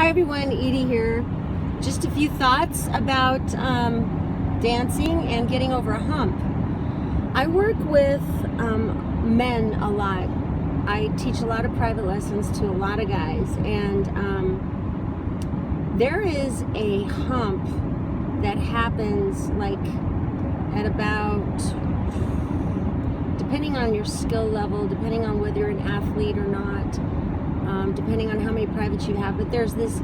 Hi everyone, Edie here. Just a few thoughts about dancing and getting over a hump. I work with men a lot. I teach a lot of private lessons to a lot of guys, and there is a hump that happens like at about, depending on your skill level, depending on whether you're an athlete or not, depending on how many privates you have, but there's this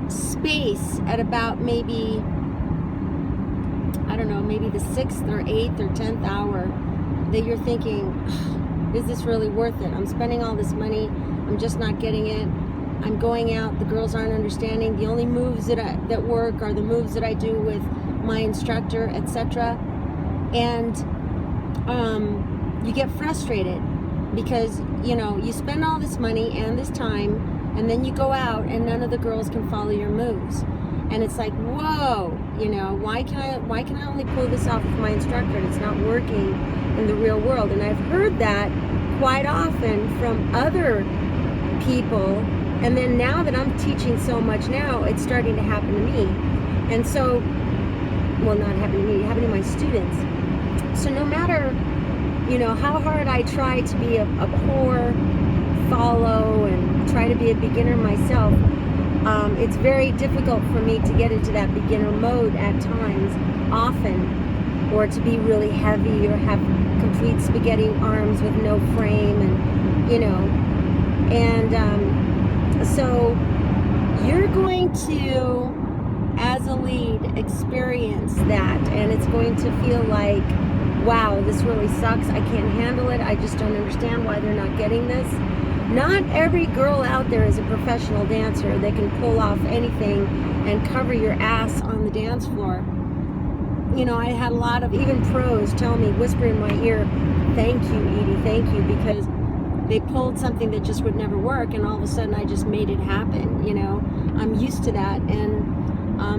space at about maybe, I don't know, maybe the 6th or 8th or 10th hour that you're thinking, is this really worth it? I'm spending all this money, I'm just not getting it. I'm going out, the girls aren't understanding. The only moves that work are the moves that I do with my instructor, etc. And you get frustrated because, you know, you spend all this money and this time, and then you go out and none of the girls can follow your moves. And it's like, whoa, you know, why can I only pull this off with my instructor and it's not working in the real world? And I've heard that quite often from other people. And then now that I'm teaching so much now, it's starting to happen to me. And so, well, not happening to me, happening to my students. So no matter, you know, how hard I try to be a core follow and try to be a beginner myself, it's very difficult for me to get into that beginner mode at times, often, or to be really heavy or have complete spaghetti arms with no frame, and, you know, and so you're going to, as a lead, experience that, and it's going to feel like, wow, this really sucks, I can't handle it, I just don't understand why they're not getting this. Not every girl out there is a professional dancer that can pull off anything and cover your ass on the dance floor. You know, I had a lot of even pros tell me, whisper in my ear, thank you, Edie, thank you, because they pulled something that just would never work, and all of a sudden I just made it happen. You know, I'm used to that, and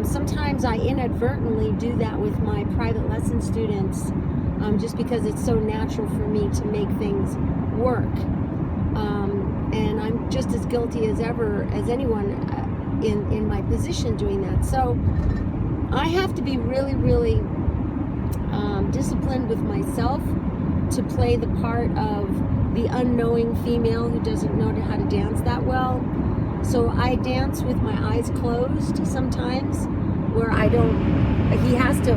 sometimes I inadvertently do that with my private lesson students, just because it's so natural for me to make things work. And I'm just as guilty as ever as anyone in my position doing that. So I have to be really, really disciplined with myself to play the part of the unknowing female who doesn't know how to dance that well. So I dance with my eyes closed sometimes, where he has to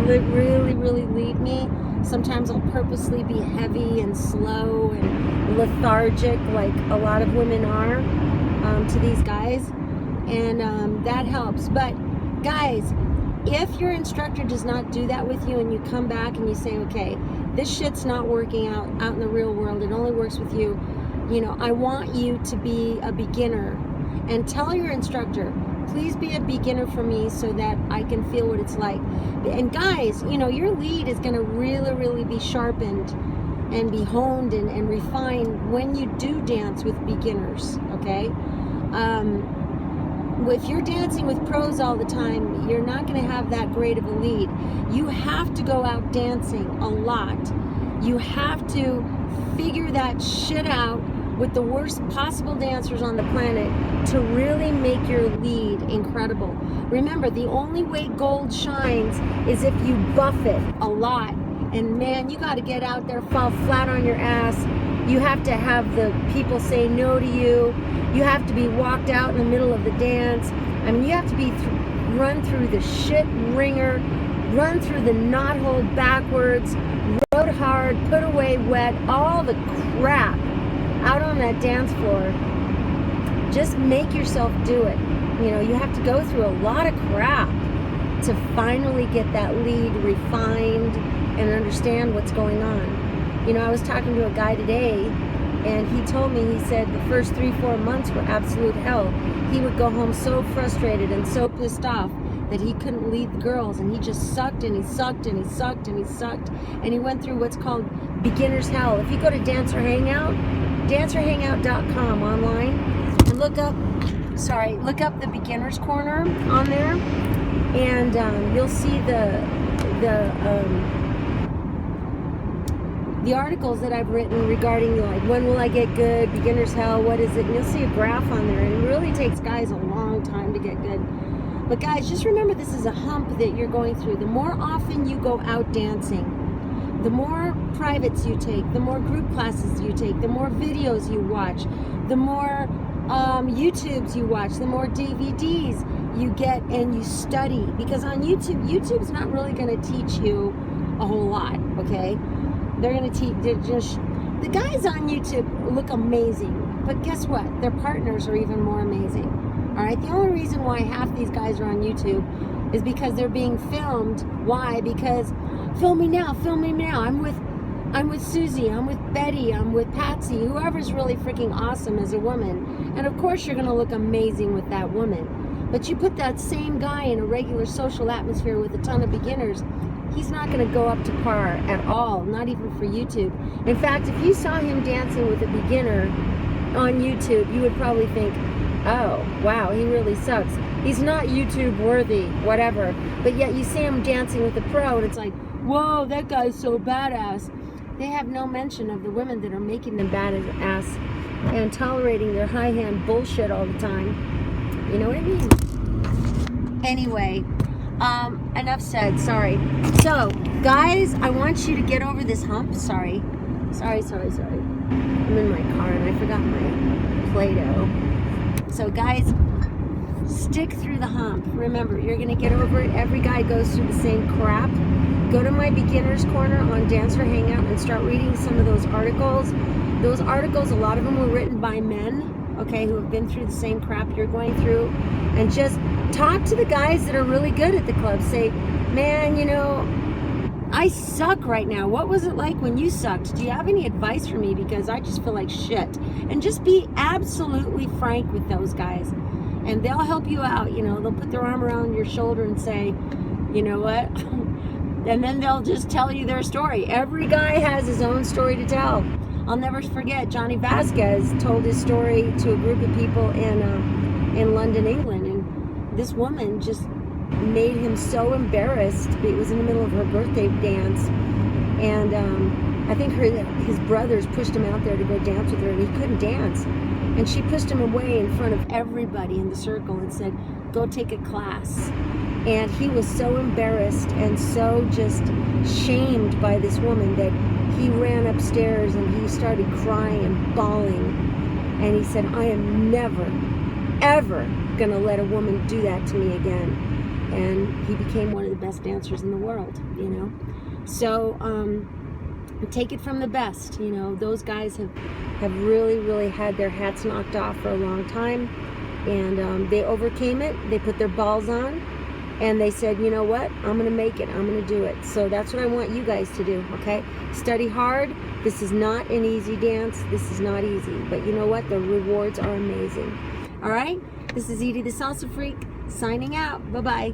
really, really lead me. Sometimes I'll purposely be heavy and slow and lethargic, like a lot of women are to these guys, and that helps. But guys, if your instructor does not do that with you and you come back and you say, okay, this shit's not working out in the real world, it only works with you, you know, I want you to be a beginner, and tell your instructor, please be a beginner for me so that I can feel what it's like. And guys, you know, your lead is going to really, really be sharpened and be honed and refined when you do dance with beginners, okay? If you're dancing with pros all the time, you're not going to have that great of a lead. You have to go out dancing a lot. You have to figure that shit out with the worst possible dancers on the planet to really make your lead incredible. Remember, the only way gold shines is if you buff it a lot. And man, you got to get out there, fall flat on your ass. You have to have the people say no to you. You have to be walked out in the middle of the dance. I mean, you have to be run through the shit ringer, run through the knot hole backwards, rode hard, put away wet, all the crap out on that dance floor. Just make yourself do it. You know, you have to go through a lot of crap to finally get that lead refined and understand what's going on. You know, I was talking to a guy today, and he told me, he said the first 3-4 months were absolute hell. He would go home so frustrated and so pissed off that he couldn't lead the girls, and he just sucked and he sucked and he sucked and he sucked, and he went through what's called beginner's hell. If you go to dancerhangout.com online and look up the beginner's corner on there, and you'll see the articles that I've written regarding like when will I get good, beginner's hell, what is it, and you'll see a graph on there, and it really takes guys a long time to get good. But guys, just remember, this is a hump that you're going through. The more often you go out dancing, the more privates you take, the more group classes you take, the more videos you watch, the more YouTubes you watch, the more DVDs you get, and you study. Because on YouTube's not really going to teach you a whole lot, okay? They're going to teach, the guys on YouTube look amazing, but guess what? Their partners are even more amazing. All right, the only reason why half these guys are on YouTube is because they're being filmed. Why? Because film me now, I'm with Susie, I'm with Betty, I'm with Patsy, whoever's really freaking awesome as a woman. And of course you're gonna look amazing with that woman. But you put that same guy in a regular social atmosphere with a ton of beginners, he's not gonna go up to par at all, not even for YouTube. In fact, if you saw him dancing with a beginner on YouTube, you would probably think, oh, wow, he really sucks. He's not YouTube worthy, whatever. But yet you see him dancing with a pro, and it's like, whoa, that guy's so badass. They have no mention of the women that are making them badass and tolerating their high hand bullshit all the time. You know what I mean? Anyway, enough said, sorry. So, guys, I want you to get over this hump. Sorry. I'm in my car and I forgot my Play-Doh. So, guys, stick through the hump. Remember, you're going to get over it. Every guy goes through the same crap. Go to my beginner's corner on Dancer Hangout and start reading some of those articles. Those articles, a lot of them were written by men, okay, who have been through the same crap you're going through. And just talk to the guys that are really good at the club. Say, man, you know, I suck right now. What was it like when you sucked? Do you have any advice for me? Because I just feel like shit. And just be absolutely frank with those guys. And they'll help you out, you know. They'll put their arm around your shoulder and say, you know what? And then they'll just tell you their story. Every guy has his own story to tell. I'll never forget, Johnny Vasquez told his story to a group of people in London, England. And this woman just made him so embarrassed. It was in the middle of her birthday dance. And I think his brothers pushed him out there to go dance with her, and he couldn't dance. And she pushed him away in front of everybody in the circle and said, go take a class. And he was so embarrassed and so just shamed by this woman that he ran upstairs and he started crying and bawling. And he said, I am never, ever gonna let a woman do that to me again. And he became one of the best dancers in the world, you know. So take it from the best, you know. Those guys have really had their hats knocked off for a long time, and they overcame it. They put their balls on, and they said, you know what, I'm gonna make it, I'm gonna do it. So that's what I want you guys to do, okay? Study hard. This is not an easy dance. This is not easy, but you know what, the rewards are amazing. All right, this is Edie the Salsa Freak signing out. Bye-bye.